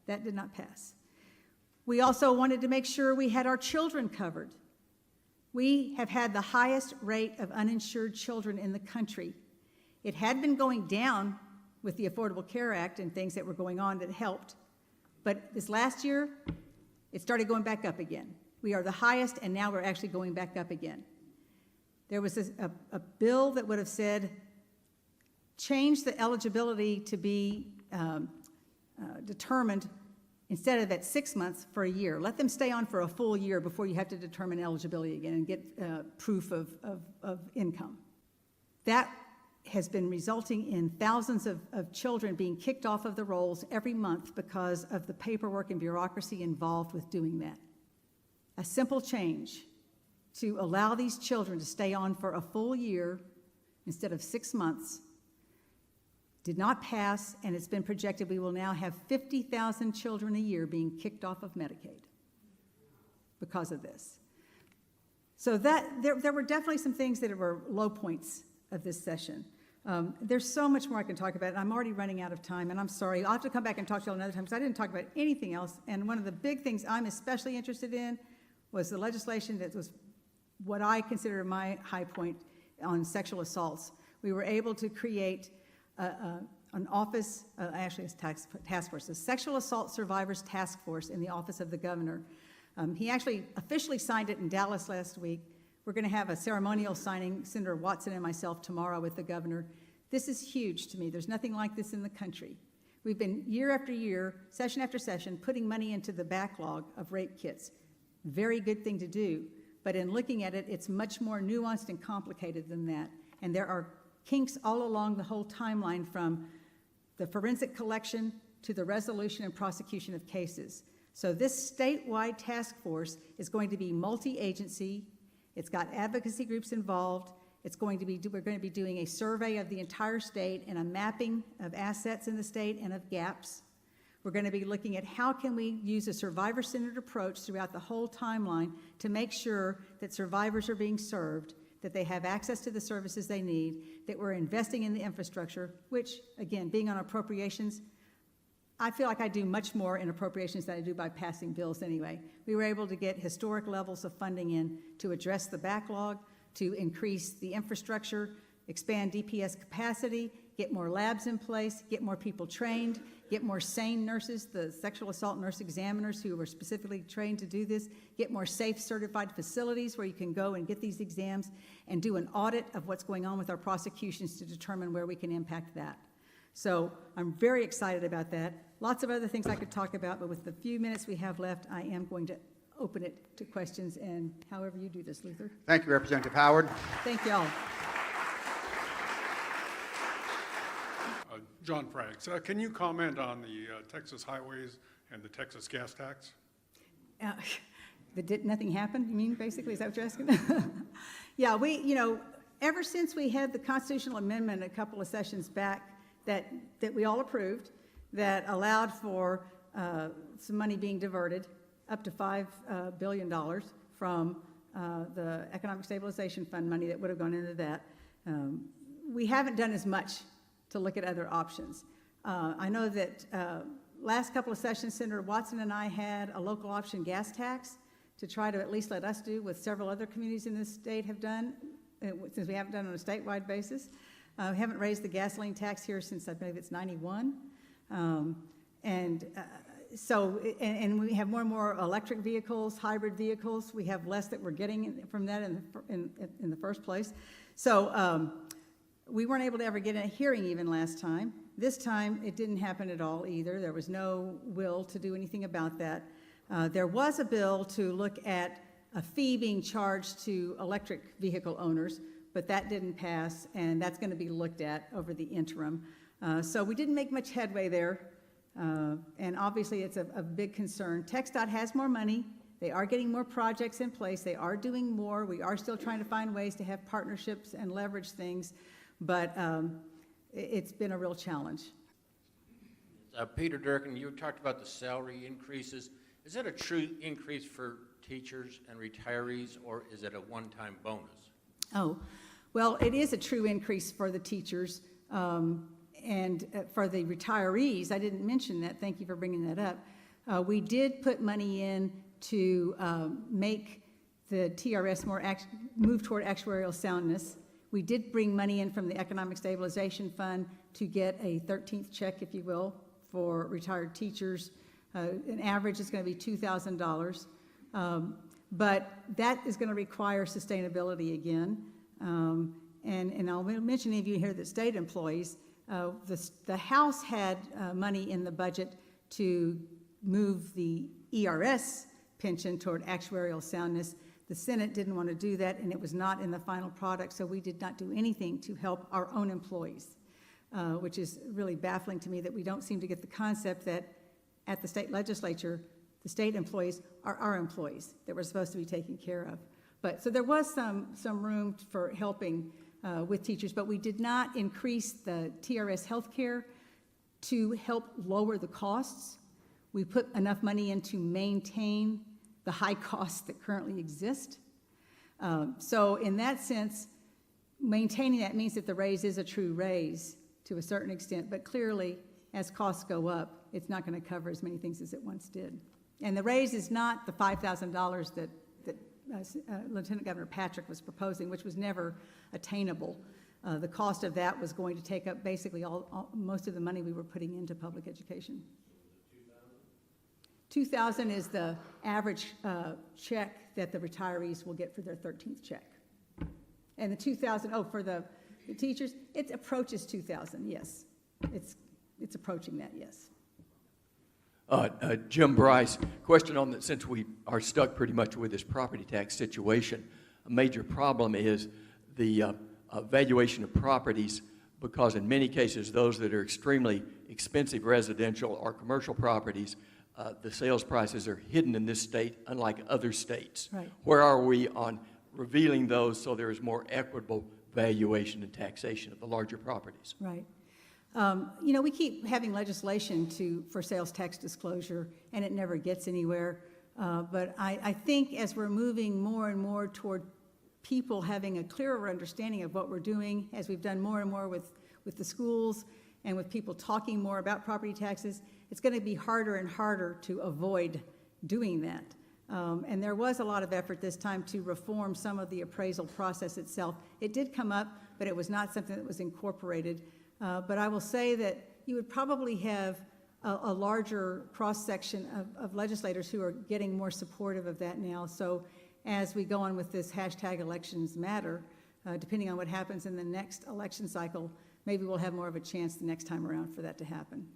Speaker 3: That did not pass. We also wanted to make sure we had our children covered. We have had the highest rate of uninsured children in the country. It had been going down with the Affordable Care Act and things that were going on that helped, but this last year, it started going back up again. We are the highest, and now we're actually going back up again. There was a bill that would have said, change the eligibility to be determined instead of at 6 months for a year. Let them stay on for a full year before you have to determine eligibility again and get proof of income. That has been resulting in thousands of children being kicked off of the rolls every month because of the paperwork and bureaucracy involved with doing that. A simple change to allow these children to stay on for a full year instead of 6 months did not pass, and it's been projected we will now have 50,000 children a year being kicked off of Medicaid because of this. So that there were definitely some things that were low points of this session. There's so much more I can talk about, and I'm already running out of time, and I'm sorry. I'll have to come back and talk to you all another time, because I didn't talk about anything else. And one of the big things I'm especially interested in was the legislation that was what I consider my high point on sexual assaults. We were able to create an office, actually it's task force, a Sexual Assault Survivors Task Force in the Office of the Governor. He actually officially signed it in Dallas last week. We're going to have a ceremonial signing, Senator Watson and myself, tomorrow with the governor. This is huge to me. There's nothing like this in the country. We've been year after year, session after session, putting money into the backlog of rape kits. Very good thing to do, but in looking at it, it's much more nuanced and complicated than that. And there are kinks all along the whole timeline from the forensic collection to the resolution and prosecution of cases. So this statewide task force is going to be multi-agency. It's got advocacy groups involved. We're going to be doing a survey of the entire state and a mapping of assets in the state and of gaps. We're going to be looking at how can we use a survivor-centered approach throughout the whole timeline to make sure that survivors are being served, that they have access to the services they need, that we're investing in the infrastructure, which, again, being on appropriations, I feel like I do much more in appropriations than I do by passing bills anyway. We were able to get historic levels of funding in to address the backlog, to increase the infrastructure, expand DPS capacity, get more labs in place, get more people trained, get more SANE nurses, the sexual assault nurse examiners who were specifically trained to do this, get more safe certified facilities where you can go and get these exams and do an audit of what's going on with our prosecutions to determine where we can impact that. So I'm very excited about that. Lots of other things I could talk about, but with the few minutes we have left, I am going to open it to questions, and however you do this, Luther.
Speaker 1: Thank you, Representative Howard.
Speaker 3: Thank y'all.
Speaker 4: John Franks, can you comment on the Texas highways and the Texas gas tax?
Speaker 3: Nothing happened, you mean, basically? Is that what you're asking? Yeah, ever since we had the constitutional amendment a couple of sessions back that we all approved, that allowed for some money being diverted, up to $5 billion from the Economic Stabilization Fund money that would have gone into that. We haven't done as much to look at other options. I know that last couple of sessions, Senator Watson and I had a local option gas tax to try to at least let us do what several other communities in this state have done, since we haven't done it on a statewide basis. We haven't raised the gasoline tax here since I believe it's 91. So we have more and more electric vehicles, hybrid vehicles. We have less that we're getting from that in the first place. So we weren't able to ever get a hearing even last time. This time, it didn't happen at all either. There was no will to do anything about that. There was a bill to look at a fee being charged to electric vehicle owners, but that didn't pass, and that's going to be looked at over the interim. So we didn't make much headway there. And obviously it's a big concern. TxDOT has more money. They are getting more projects in place. They are doing more. We are still trying to find ways to have partnerships and leverage things, but it's been a real challenge.
Speaker 5: Peter Durkin, you talked about the salary increases. Is that a true increase for teachers and retirees, or is it a one-time bonus?
Speaker 3: Oh, well, it is a true increase for the teachers. And for the retirees, I didn't mention that. Thank you for bringing that up. We did put money in to make the TRS move toward actuarial soundness. We did bring money in from the Economic Stabilization Fund to get a 13th check, if you will, for retired teachers. An average is going to be $2,000. But that is going to require sustainability again. And I'll mention any of you here that state employees, the House had money in the budget to move the ERS pension toward actuarial soundness. The Senate didn't want to do that, and it was not in the final product, so we did not do anything to help our own employees, which is really baffling to me that we don't seem to get the concept that at the state legislature, the state employees are our employees that we're supposed to be taking care of. But so there was some room for helping with teachers, but we did not increase the TRS healthcare to help lower the costs. We put enough money in to maintain the high costs that currently exist. So in that sense, maintaining that means that the raise is a true raise to a certain extent, but clearly as costs go up, it's not going to cover as many things as it once did. And the raise is not the $5,000 that Lieutenant Governor Patrick was proposing, which was never attainable. The cost of that was going to take up basically most of the money we were putting into public education. $2,000 is the average check that the retirees will get for their 13th check. And the $2,000, for the teachers, it approaches $2,000, yes. It's approaching that, yes.
Speaker 6: Jim Bryce, question on that, since we are stuck pretty much with this property tax situation, a major problem is the valuation of properties, because in many cases, those that are extremely expensive residential or commercial properties, the sales prices are hidden in this state, unlike other states.
Speaker 3: Right.
Speaker 6: Where are we on revealing those so there is more equitable valuation and taxation of the larger properties?
Speaker 3: Right. You know, we keep having legislation for sales tax disclosure, and it never gets anywhere. But I think as we're moving more and more toward people having a clearer understanding of what we're doing, as we've done more and more with the schools and with people talking more about property taxes, it's going to be harder and harder to avoid doing that. And there was a lot of effort this time to reform some of the appraisal process itself. It did come up, but it was not something that was incorporated. But I will say that you would probably have a larger cross-section of legislators who are getting more supportive of that now. So as we go on with this hashtag elections matter, depending on what happens in the next election cycle, maybe we'll have more of a chance the next time around for that to happen.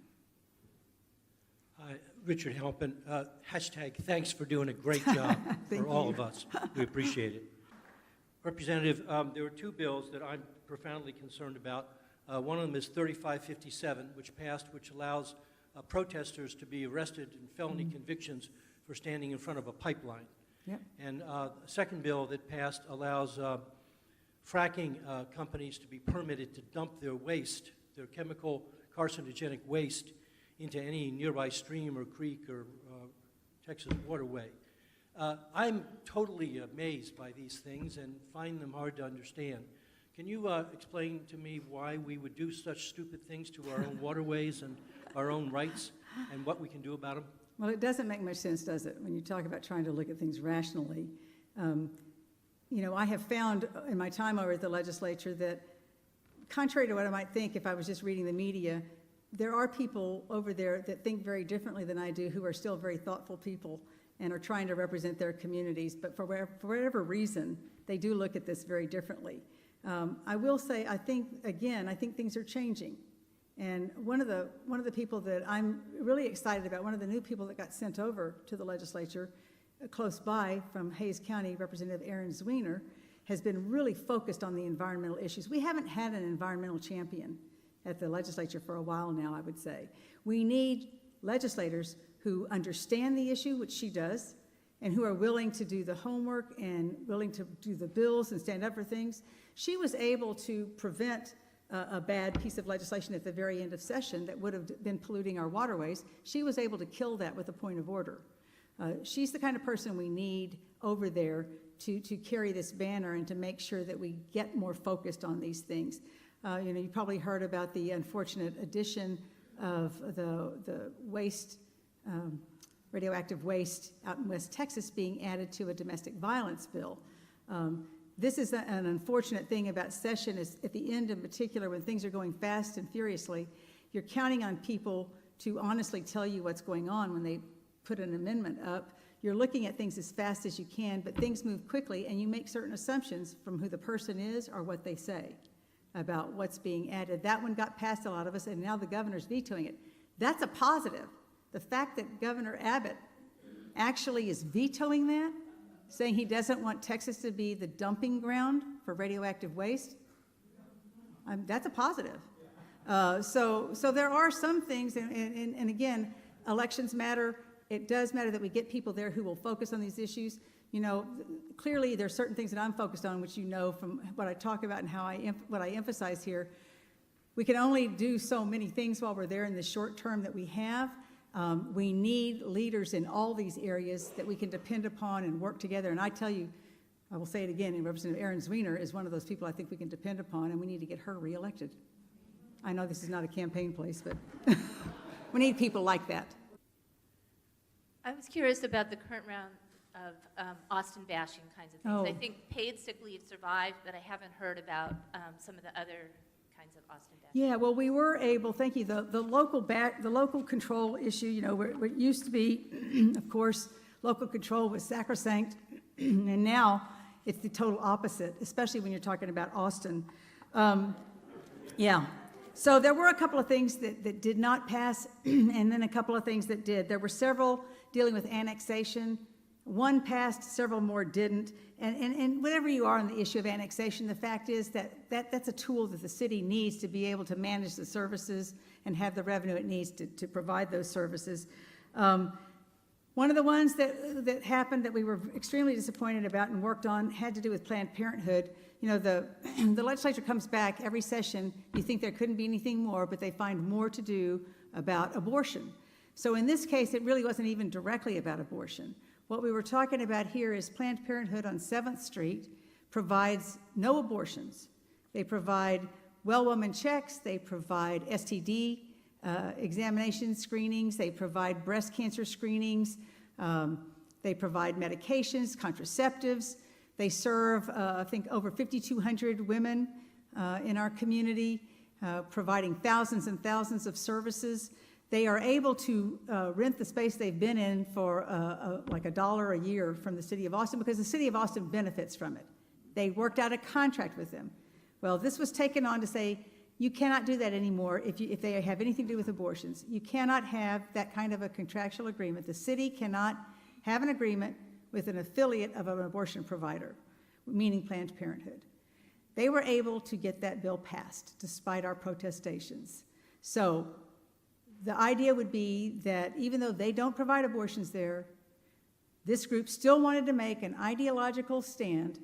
Speaker 7: Richard Halpin, hashtag thanks for doing a great job for all of us. We appreciate it. Representative, there were two bills that I'm profoundly concerned about. One of them is 3557, which passed, which allows protesters to be arrested in felony convictions for standing in front of a pipeline.
Speaker 3: Yep.
Speaker 7: And the second bill that passed allows fracking companies to be permitted to dump their waste, their chemical carcinogenic waste, into any nearby stream or creek or Texas waterway. I'm totally amazed by these things and find them hard to understand. Can you explain to me why we would do such stupid things to our own waterways and our own rights and what we can do about them?
Speaker 3: Well, it doesn't make much sense, does it, when you talk about trying to look at things rationally? You know, I have found in my time over at the legislature that, contrary to what I might think if I was just reading the media, there are people over there that think very differently than I do, who are still very thoughtful people and are trying to represent their communities. But for whatever reason, they do look at this very differently. I will say, I think things are changing. And one of the people that I'm really excited about, one of the new people that got sent over to the legislature close by from Hayes County, Representative Aaron Zwiener, has been really focused on the environmental issues. We haven't had an environmental champion at the legislature for a while now, I would say. We need legislators who understand the issue, which she does, and who are willing to do the homework and willing to do the bills and stand up for things. She was able to prevent a bad piece of legislation at the very end of session that would have been polluting our waterways. She was able to kill that with a point of order. She's the kind of person we need over there to carry this banner and to make sure that we get more focused on these things. You know, you probably heard about the unfortunate addition of the waste, radioactive waste out in West Texas being added to a domestic violence bill. This is an unfortunate thing about session, is at the end in particular, when things are going fast and furiously, you're counting on people to honestly tell you what's going on when they put an amendment up. You're looking at things as fast as you can, but things move quickly, and you make certain assumptions from who the person is or what they say about what's being added. That one got past a lot of us, and now the governor's vetoing it. That's a positive. The fact that Governor Abbott actually is vetoing that, saying he doesn't want Texas to be the dumping ground for radioactive waste, that's a positive. So there are some things, and again, elections matter. It does matter that we get people there who will focus on these issues. You know, clearly there's certain things that I'm focused on, which you know from what I talk about and what I emphasize here. We can only do so many things while we're there in the short term that we have. We need leaders in all these areas that we can depend upon and work together. And I tell you, I will say it again, and Representative Aaron Zwiener is one of those people I think we can depend upon, and we need to get her reelected. I know this is not a campaign place, but we need people like that.
Speaker 8: I was curious about the current round of Austin bashing kinds of things.
Speaker 3: Oh.
Speaker 8: I think paid sick leave survived, but I haven't heard about some of the other kinds of Austin bashing.
Speaker 3: Yeah, well, we were able, thank you, the local control issue, you know, where it used to be, of course, local control was sacrosanct, and now it's the total opposite, especially when you're talking about Austin. Yeah, so there were a couple of things that did not pass, and then a couple of things that did. There were several dealing with annexation. One passed, several more didn't. And whatever you are on the issue of annexation, the fact is that's a tool that the city needs to be able to manage the services and have the revenue it needs to provide those services. One of the ones that happened that we were extremely disappointed about and worked on had to do with Planned Parenthood. You know, the legislature comes back every session, you think there couldn't be anything more, but they find more to do about abortion. So in this case, it really wasn't even directly about abortion. What we were talking about here is Planned Parenthood on 7th Street provides no abortions. They provide well-woman checks, they provide STD examination screenings, they provide breast cancer screenings, they provide medications, contraceptives. They serve, I think, over 5,200 women in our community, providing thousands and thousands of services. They are able to rent the space they've been in for like $1 a year from the city of Austin because the city of Austin benefits from it. They worked out a contract with them. Well, this was taken on to say, you cannot do that anymore if they have anything to do with abortions. You cannot have that kind of a contractual agreement. The city cannot have an agreement with an affiliate of an abortion provider, meaning Planned Parenthood. They were able to get that bill passed despite our protestations. So the idea would be that even though they don't provide abortions there, this group still wanted to make an ideological stand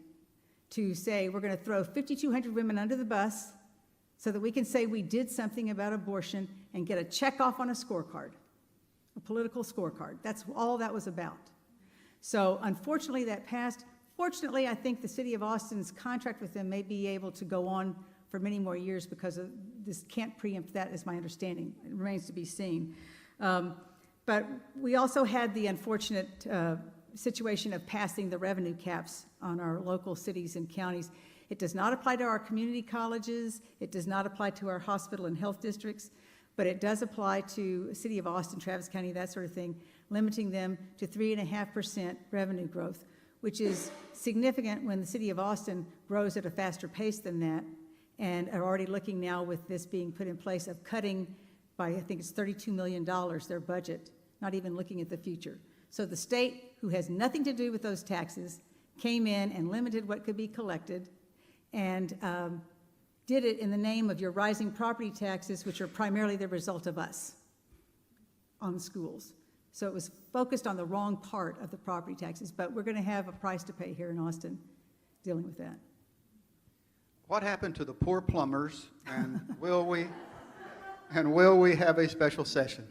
Speaker 3: to say we're going to throw 5,200 women under the bus so that we can say we did something about abortion and get a check off on a scorecard, a political scorecard. That's all that was about. So unfortunately that passed. Fortunately, I think the city of Austin's contract with them may be able to go on for many more years because of this can't preempt that is my understanding. It remains to be seen. But we also had the unfortunate situation of passing the revenue caps on our local cities and counties. It does not apply to our community colleges. It does not apply to our hospital and health districts, but it does apply to the city of Austin, Travis County, that sort of thing, limiting them to 3.5% revenue growth, which is significant when the city of Austin grows at a faster pace than that, and are already looking now with this being put in place of cutting by, I think it's $32 million, their budget, not even looking at the future. So the state, who has nothing to do with those taxes, came in and limited what could be collected and did it in the name of your rising property taxes, which are primarily the result of us on schools. So it was focused on the wrong part of the property taxes, but we're going to have a price to pay here in Austin dealing with that.
Speaker 1: What happened to the poor plumbers, and will we have a special session?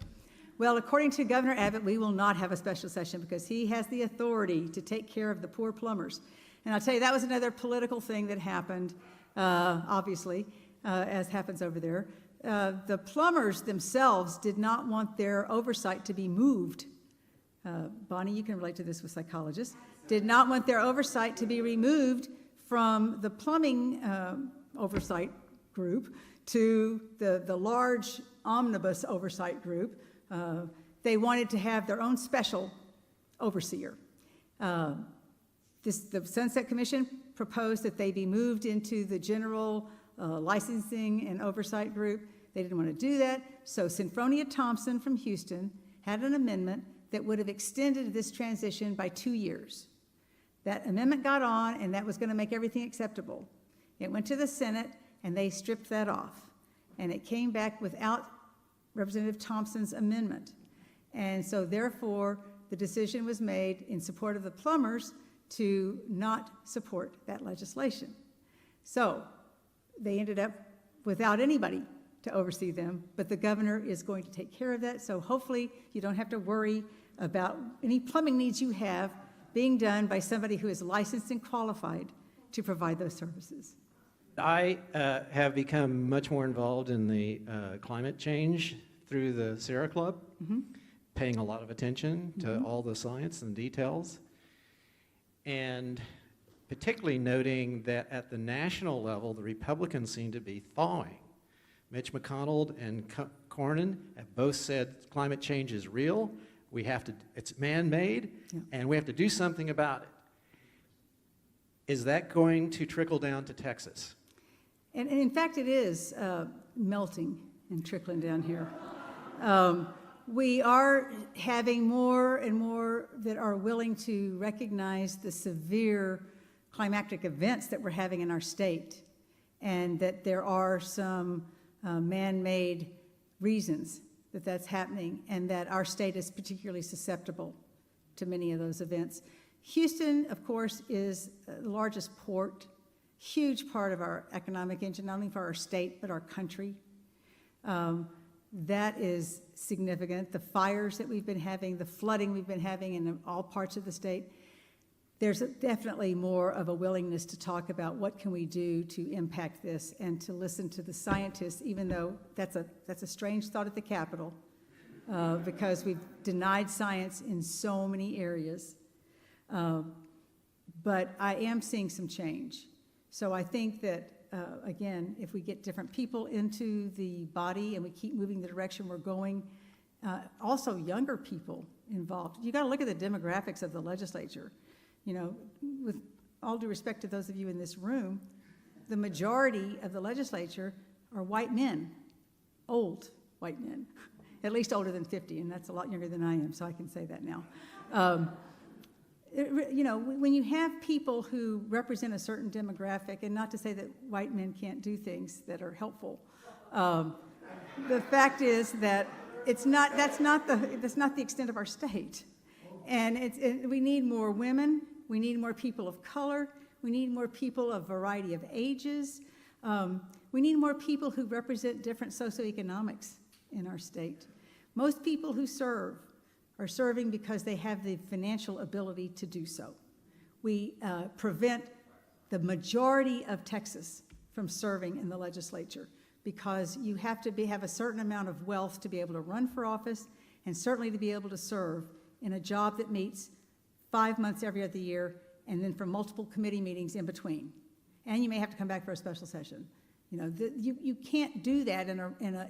Speaker 3: Well, according to Governor Abbott, we will not have a special session because he has the authority to take care of the poor plumbers. And I'll tell you, that was another political thing that happened, obviously, as happens over there. The plumbers themselves did not want their oversight to be moved. Bonnie, you can relate to this with psychologists. Did not want their oversight to be removed from the plumbing oversight group to the large omnibus oversight group. They wanted to have their own special overseer. The Sunset Commission proposed that they be moved into the general licensing and oversight group. They didn't want to do that, so Sinfronia Thompson from Houston had an amendment that would have extended this transition by 2 years. That amendment got on, and that was going to make everything acceptable. It went to the Senate, and they stripped that off, and it came back without Representative Thompson's amendment. And so therefore, the decision was made in support of the plumbers to not support that legislation. So they ended up without anybody to oversee them, but the governor is going to take care of that. So hopefully you don't have to worry about any plumbing needs you have being done by somebody who is licensed and qualified to provide those services.
Speaker 9: I have become much more involved in the climate change through the Sierra Club, paying a lot of attention to all the science and details, and particularly noting that at the national level, the Republicans seem to be thawing. Mitch McConnell and Cornyn have both said climate change is real. We have to, it's man-made, and we have to do something about it. Is that going to trickle down to Texas?
Speaker 3: And in fact, it is melting and trickling down here. We are having more and more that are willing to recognize the severe climatic events that we're having in our state, and that there are some man-made reasons that that's happening, and that our state is particularly susceptible to many of those events. Houston, of course, is the largest port, huge part of our economic engine, not only for our state, but our country. That is significant. The fires that we've been having, the flooding we've been having in all parts of the state, there's definitely more of a willingness to talk about what can we do to impact this, and to listen to the scientists, even though that's a strange thought at the Capitol, because we've denied science in so many areas. But I am seeing some change. So I think that, again, if we get different people into the body and we keep moving the direction we're going, also younger people involved. You got to look at the demographics of the legislature. You know, with all due respect to those of you in this room, the majority of the legislature are white men, old white men, at least older than 50, and that's a lot younger than I am, so I can say that now. You know, when you have people who represent a certain demographic, and not to say that white men can't do things that are helpful, the fact is that that's not the extent of our state. And we need more women, we need more people of color, we need more people of a variety of ages, we need more people who represent different socioeconomics in our state. Most people who serve are serving because they have the financial ability to do so. We prevent the majority of Texas from serving in the legislature because you have to have a certain amount of wealth to be able to run for office, and certainly to be able to serve in a job that meets 5 months every other year, and then for multiple committee meetings in between. And you may have to come back for a special session. You know, you can't do that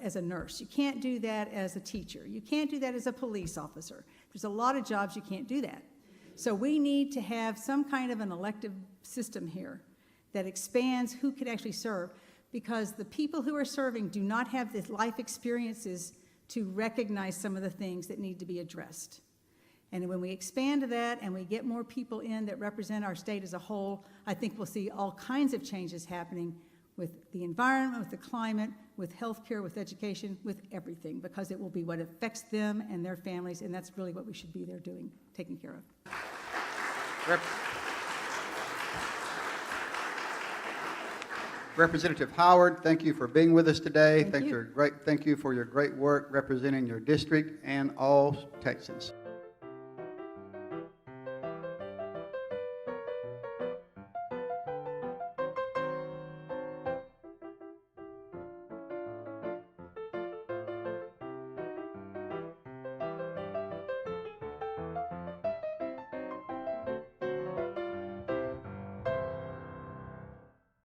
Speaker 3: as a nurse. You can't do that as a teacher. You can't do that as a police officer. There's a lot of jobs you can't do that. So we need to have some kind of an elective system here that expands who could actually serve, because the people who are serving do not have the life experiences to recognize some of the things that need to be addressed. And when we expand that and we get more people in that represent our state as a whole, I think we'll see all kinds of changes happening with the environment, with the climate, with healthcare, with education, with everything, because it will be what affects them and their families, and that's really what we should be there doing, taking care of.
Speaker 1: Representative Howard, thank you for being with us today.
Speaker 3: Thank you.
Speaker 1: Thank you for your great work representing your district and all Texans.